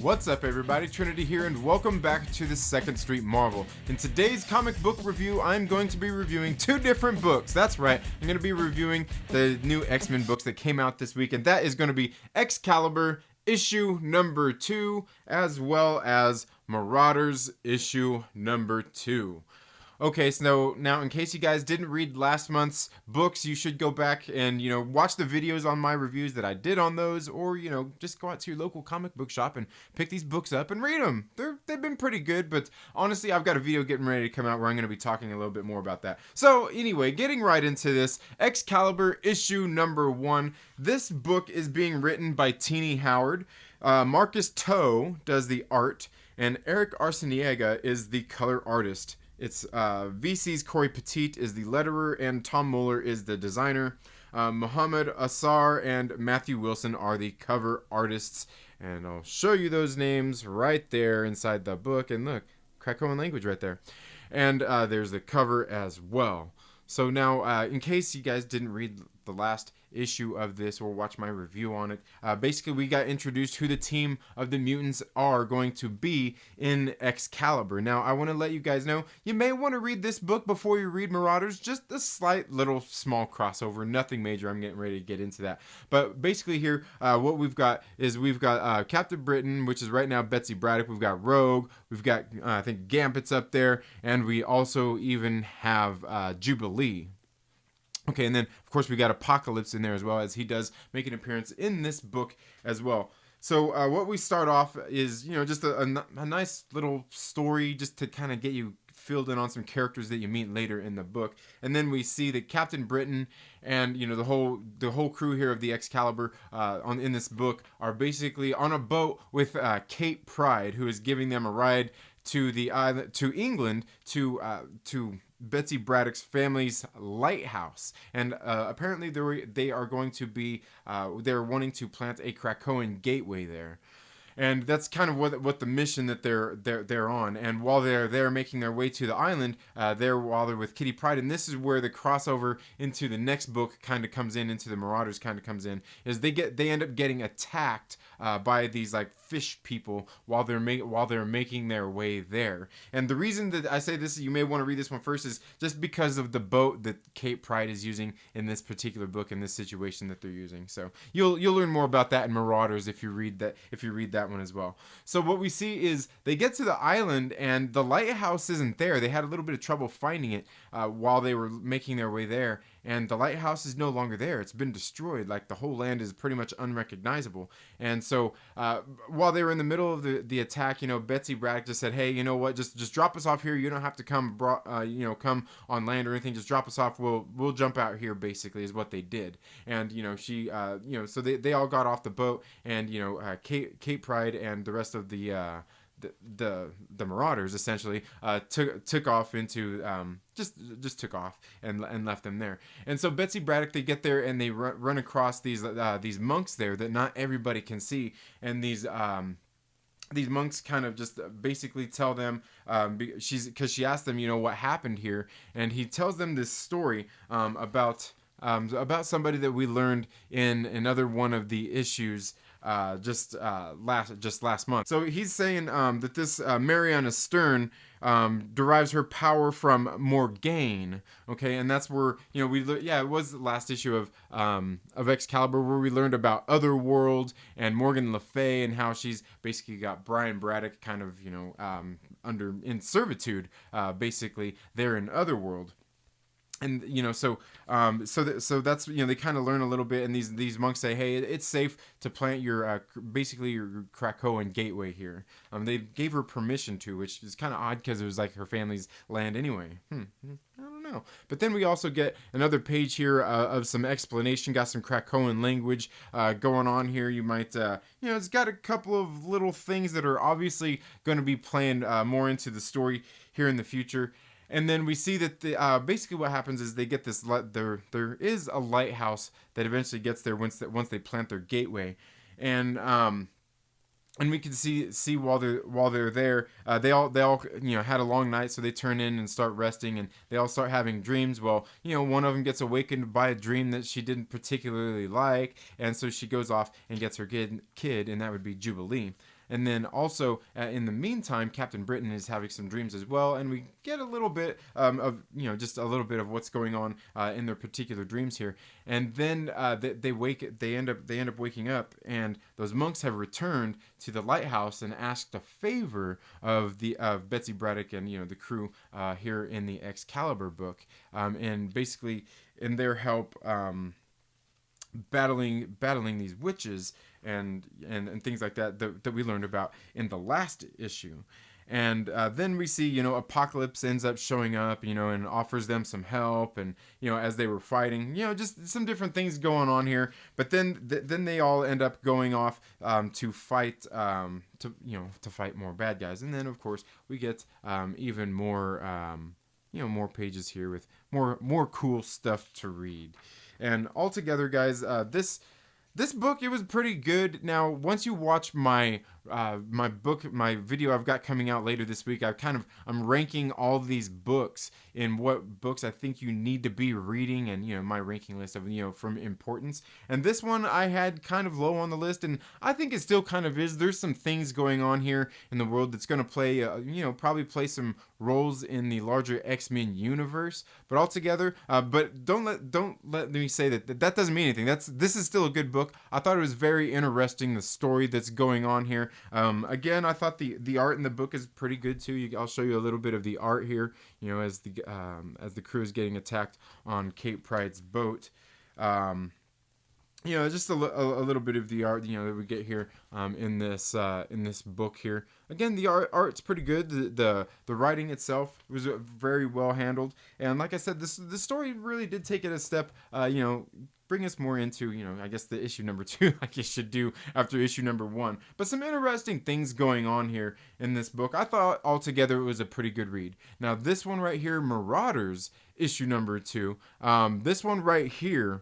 What's up everybody, Trinity here, and welcome back to the Second Street Marvel. In today's comic book review, I'm going to be reviewing two different books. That's right, I'm going to be reviewing the new X-Men books that came out this week, and that is going to be Excalibur issue number 2, as well as Marauders issue number 2. Okay, so now in case you guys didn't read last month's books, you should go back and, watch the videos on my reviews that I did on those, or, just go out to your local comic book shop and pick these books up and read them. They've been pretty good, but honestly, I've got a video getting ready to come out where I'm going to be talking a little bit more about that. So anyway, getting right into this, Excalibur issue number 1. This book is being written by Tini Howard. Marcus Toe does the art, and Eric Arciniega is the color artist. It's VC's Corey Petit is the letterer, and Tom Muller is the designer. Muhammad Asar and Matthew Wilson are the cover artists. And I'll show you those names right there inside the book. And look, Krakoan language right there. And there's the cover as well. So now, in case you guys didn't read the last issue of this or watch my review on it, basically we got introduced who the team of the mutants are going to be in Excalibur. Now I want to let you guys know you may want to read this book before you read Marauders. Just a slight little small crossover, nothing major. I'm getting ready to get into that, but basically here what we've got is Captain Britain, which is right now Betsy Braddock. We've got Rogue, we've got I think Gambit's up there, and we also even have Jubilee. Okay, and then, of course, we got Apocalypse in there as well, as he does make an appearance in this book as well. So what we start off is, just a nice little story just to kind of get you filled in on some characters that you meet later in the book. And then we see that Captain Britain and, the whole crew here of the Excalibur in this book are basically on a boat with Kate Pryde, who is giving them a ride to the island, to England, to Betsy Braddock's family's lighthouse, and apparently they are going to be they're wanting to plant a Krakoan gateway there, and that's kind of what the mission that they're on. And while they're there making their way to the island, while they're with Kitty Pryde, and this is where the crossover into the next book kind of comes into the Marauders kind of comes in, is they end up getting attacked by these like fish people while they're making their way there. And the reason that I say this, you may want to read this one first, is just because of the boat that Kate Pryde is using in this particular book, in this situation that they're using. So you'll learn more about that in Marauders if you read that one as well. So what we see is they get to the island and the lighthouse isn't there. They had a little bit of trouble finding it while they were making their way there, and the lighthouse is no longer there. It's been destroyed. Like, the whole land is pretty much unrecognizable. And so while they were in the middle of the attack, Betsy Braddock just said, hey, you know what, just drop us off here. You don't have to come on land or anything. Just drop us off. We'll jump out here, basically, is what they did. And she so they all got off the boat, and Kate Pryde and the rest of the Marauders essentially took off into just took off and left them there. And so Betsy Braddock, they get there and they run across these monks there that not everybody can see, and these monks kind of just basically tell them, because she asked them, what happened here, and he tells them this story about somebody that we learned in another one of the issues just last month. So he's saying that this Mariana Stern derives her power from Morgaine. Okay, and that's where it was the last issue of Excalibur, where we learned about Otherworld and Morgan Le Fay, and how she's basically got Brian Braddock kind of in servitude basically there in Otherworld. And so that's they kind of learn a little bit, and these monks say, hey, it's safe to plant your basically your Krakoan gateway here. They gave her permission to, which is kind of odd because it was like her family's land anyway. I don't know. But then we also get another page here of some explanation. Got some Krakoan language going on here. You might it's got a couple of little things that are obviously going to be playing more into the story here in the future. And then we see that basically what happens is they get this. There is a lighthouse that eventually gets there once they plant their gateway, and and we can see while they're there, they all had a long night, so they turn in and start resting, and they all start having dreams. Well, one of them gets awakened by a dream that she didn't particularly like, and so she goes off and gets her kid, and that would be Jubilee. And then also, in the meantime, Captain Britain is having some dreams as well, and we get a little bit of just a little bit of what's going on in their particular dreams here. And then they end up waking up, and those monks have returned to the lighthouse and asked a favor of Betsy Braddock and the crew here in the Excalibur book, and basically in their help. Battling these witches and things like that we learned about in the last issue. And then we see, Apocalypse ends up showing up, and offers them some help, and as they were fighting, just some different things going on here. But then they all end up going off to fight to fight more bad guys, and then of course we get even more more pages here with more cool stuff to read. And altogether, guys, this book, it was pretty good. Now, once you watch my video I've got coming out later this week, I'm ranking all these books in what books I think you need to be reading, and my ranking list of from importance. And this one I had kind of low on the list, and I think it still kind of is. There's some things going on here in the world that's going to play probably play some roles in the larger X-Men universe. But altogether, but don't let me say that doesn't mean anything. This is still a good book. I thought it was very interesting, the story that's going on here. Again, I thought the art in the book is pretty good too. I'll show you a little bit of the art here. As the crew is getting attacked on Cape Pride's boat. Just a little bit of the art that we get here in this book here. Again, the art's pretty good. The writing itself was very well handled, and like I said, the story really did take it a step. Bring us more into I guess the issue number 2, like it should do after issue number 1. But some interesting things going on here in this book. I thought altogether it was a pretty good read. Now this one right here, Marauders, issue number 2. This one right here,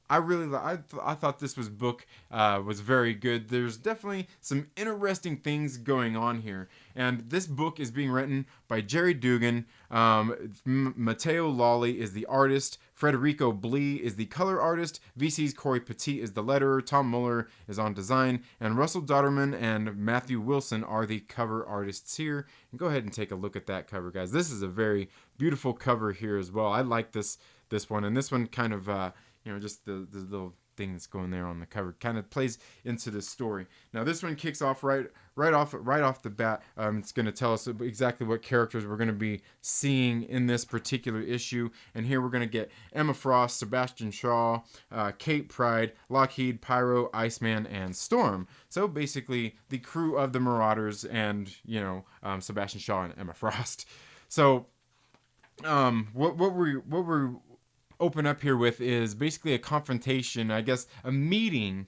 I thought this book was very good. There's definitely some interesting things going on here. And this book is being written by Jerry Dugan. Matteo Lolli is the artist. Federico Blee is the color artist. VC's Corey Petit is the letterer. Tom Muller is on design. And Russell Dodderman and Matthew Wilson are the cover artists here. And go ahead and take a look at that cover, guys. This is a very beautiful cover here as well. I like this one. And this one kind of... just the little thing that's going there on the cover kind of plays into the story. Now this one kicks off right off the bat. It's going to tell us exactly what characters we're going to be seeing in this particular issue. And here we're going to get Emma Frost, Sebastian Shaw, Cape Pride, Lockheed, Pyro, Iceman, and Storm. So basically the crew of the Marauders, and Sebastian Shaw and Emma Frost. So what we're open up here with is basically a confrontation, I guess a meeting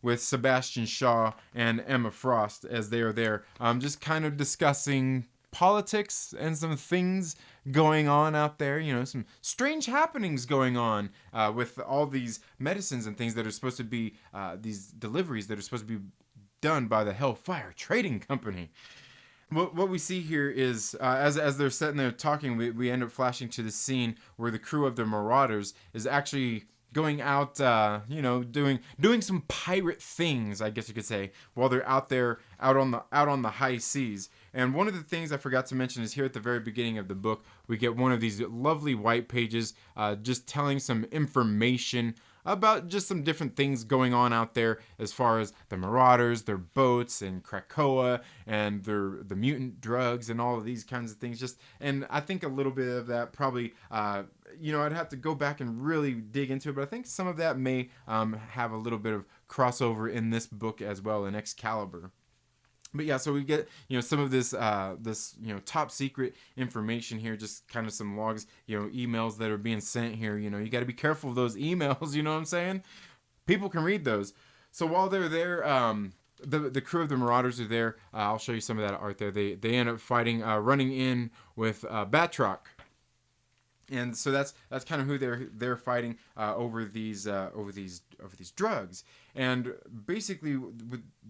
with Sebastian Shaw and Emma Frost as they are there, just kind of discussing politics and some things going on out there, some strange happenings going on with all these medicines and things that are supposed to be these deliveries that are supposed to be done by the Hellfire Trading Company. What we see here is, as they're sitting there talking, we end up flashing to the scene where the crew of the Marauders is actually going out, doing some pirate things, I guess you could say, while they're out there, out on the high seas. And one of the things I forgot to mention is here at the very beginning of the book, we get one of these lovely white pages, just telling some information about just some different things going on out there as far as the Marauders, their boats, and Krakoa, and the mutant drugs, and all of these kinds of things. And I think a little bit of that probably, I'd have to go back and really dig into it, but I think some of that may have a little bit of crossover in this book as well, in Excalibur. But yeah, so we get, some of this top secret information here, just kind of some logs, emails that are being sent here. You got to be careful of those emails, you know what I'm saying? People can read those. So while they're there, the crew of the Marauders are there. I'll show you some of that art there. They end up fighting, running in with Batroc. And so that's kind of who they're fighting over these drugs. And basically,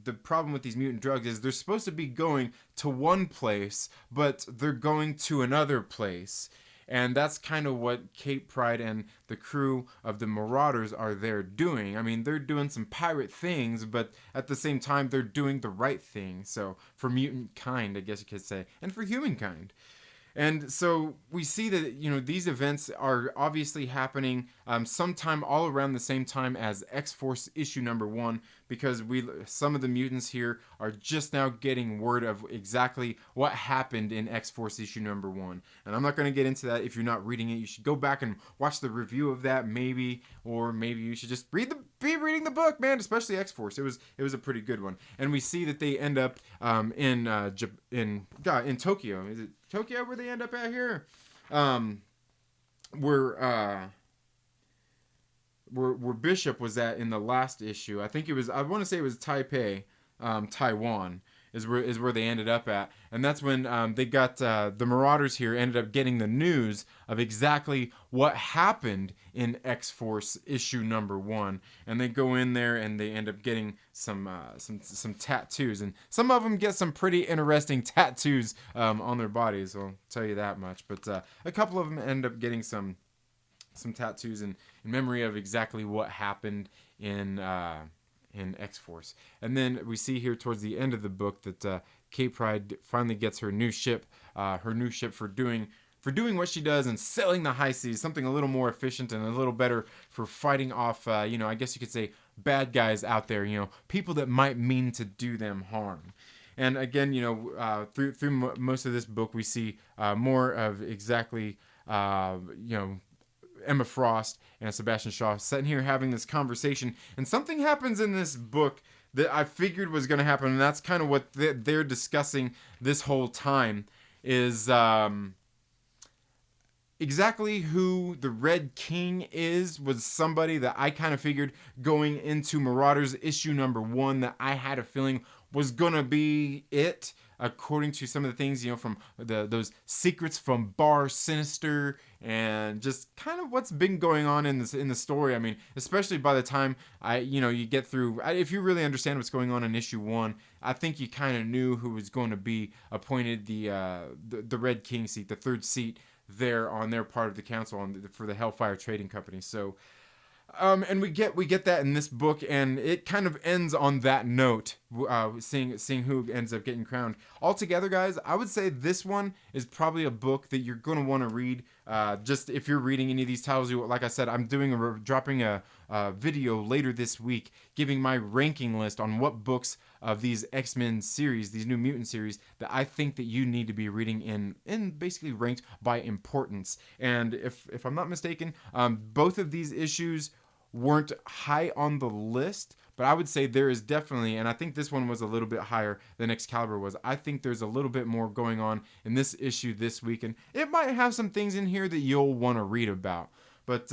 the problem with these mutant drugs is they're supposed to be going to one place, but they're going to another place. And that's kind of what Cape Pride and the crew of the Marauders are there doing. I mean, they're doing some pirate things, but at the same time, they're doing the right thing. So for mutant kind, I guess you could say, and for humankind. And so we see that, you know, these events are obviously happening sometime all around the same time as X-Force issue number 1, because some of the mutants here are just now getting word of exactly what happened in X-Force issue number 1. And I'm not going to get into that. If you're not reading it, you should go back and watch the review of that, maybe, or maybe you should just be reading the book, man. Especially X-Force. It was a pretty good one. And we see that they end up in Tokyo. Is it Tokyo where they end up at here? Where Bishop was at in the last issue. I think it was, I want to say it was Taipei, Taiwan is where they ended up at. And that's when they got the Marauders here ended up getting the news of exactly what happened in X-Force issue number 1. And they go in there and they end up getting some tattoos, and some of them get some pretty interesting tattoos on their bodies. I'll tell you that much. But a couple of them end up getting some tattoos in memory of exactly what happened in X-Force. And then we see here towards the end of the book that Cape Pride finally gets her new ship for doing what she does and sailing the high seas, something a little more efficient and a little better for fighting off, I guess you could say, bad guys out there, people that might mean to do them harm. And again, through most of this book, we see more of exactly, Emma Frost and Sebastian Shaw sitting here having this conversation, and something happens in this book that I figured was going to happen, and that's kind of what they're discussing this whole time, is exactly who the Red King was somebody that I kind of figured going into Marauders issue number 1 that I had a feeling was going to be it, according to some of the things, from those secrets from Bar Sinister and just kind of what's been going on in the story. I mean, especially by the time you get through, if you really understand what's going on in issue 1, I think you kind of knew who was going to be appointed the Red King seat, the third seat there on their part of the council for the Hellfire Trading Company. So and we get that in this book, and it kind of ends on that note, seeing who ends up getting crowned. Altogether, guys, I would say this one is probably a book that you're going to want to read. Just if you're reading any of these titles, like I said, I'm dropping a video later this week, giving my ranking list on what books of these XMEN series, these New Mutant series, that I think that you need to be reading in basically ranked by importance. And if I'm not mistaken, both of these issues weren't high on the list, but I would say there is definitely, and I think this one was a little bit higher than Excalibur was. I think there's a little bit more going on in this issue this week, and it might have some things in here that you'll want to read about. But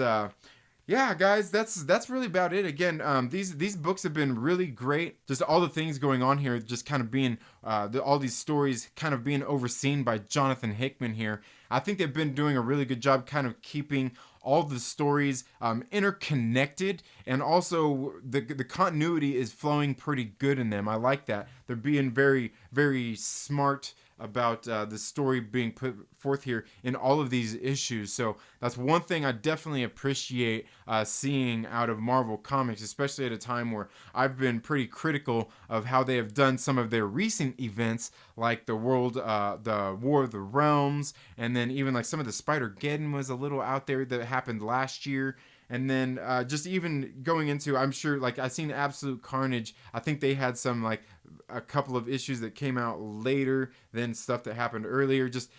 yeah, guys, that's really about it. Again, these books have been really great. Just all the things going on here, just kind of being all these stories kind of being overseen by Jonathan Hickman here. I think they've been doing a really good job kind of keeping all the stories interconnected, and also the continuity is flowing pretty good in them. I like that. They're being very, very smart about the story being put forth here in all of these issues. So that's one thing I definitely appreciate seeing out of Marvel Comics, especially at a time where I've been pretty critical of how they have done some of their recent events, like the War of the Realms, and then even like some of the Spider-Geddon was a little out there that happened last year. And then just even going into, I'm sure, like, I've seen Absolute Carnage. I think they had some, like, a couple of issues that came out later than stuff that happened earlier. Just,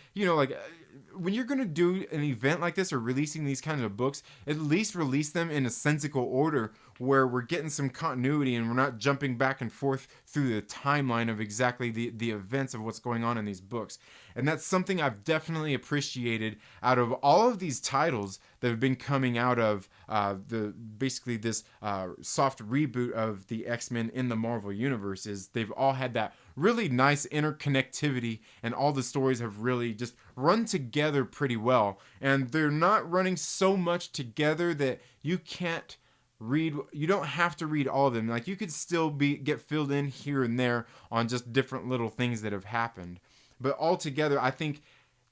when you're going to do an event like this or releasing these kinds of books, at least release them in a sensical order where we're getting some continuity and we're not jumping back and forth through the timeline of exactly the events of what's going on in these books. And that's something I've definitely appreciated out of all of these titles that have been coming out of basically this soft reboot of the X-Men in the Marvel Universe. Is they've all had that really nice interconnectivity, and all the stories have really just run together pretty well. And they're not running so much together that you don't have to read all of them. Like, you could still get filled in here and there on just different little things that have happened. But altogether, I think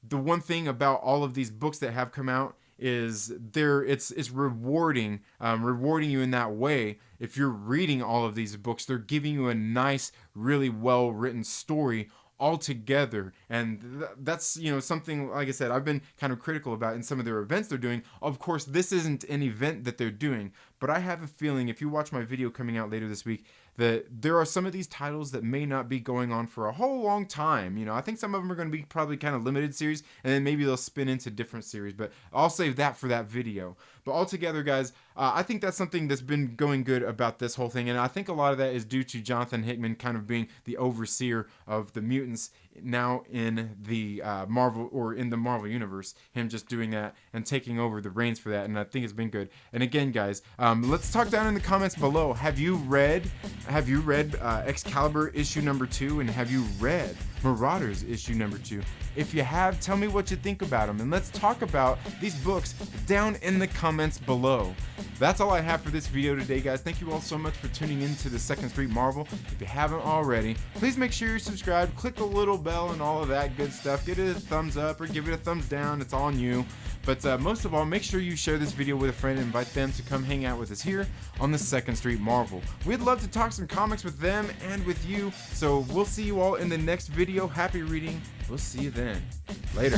the one thing about all of these books that have come out is it's rewarding you in that way. If you're reading all of these books, they're giving you a nice, really well written story all together. And that's, something, like I said, I've been kind of critical about in some of their events they're doing. Of course, this isn't an event that they're doing, but I have a feeling, if you watch my video coming out later this week, that there are some of these titles that may not be going on for a whole long time. I think some of them are going to be probably kind of limited series, and then maybe they'll spin into different series, but I'll save that for that video. But altogether, guys, I think that's something that's been going good about this whole thing, and I think a lot of that is due to Jonathan Hickman kind of being the overseer of the mutants now in the Marvel Universe, him just doing that and taking over the reins for that, and I think it's been good. And again, guys, let's talk down in the comments below. Have you read Excalibur issue number 2, and have you read Marauders issue number 2? If you have, tell me what you think about them, and let's talk about these books down in the comments below. That's all I have for this video today, guys. Thank you all so much for tuning in to the Second Street Marvel. If you haven't already, please make sure you're subscribed, click the little bell and all of that good stuff. Give it a thumbs up or give it a thumbs down. It's on you. But most of all, make sure you share this video with a friend and invite them to come hang out with us here on the Second Street Marvel. We'd love to talk some comics with them and with you. So we'll see you all in the next video. Happy reading. We'll see you then. Later.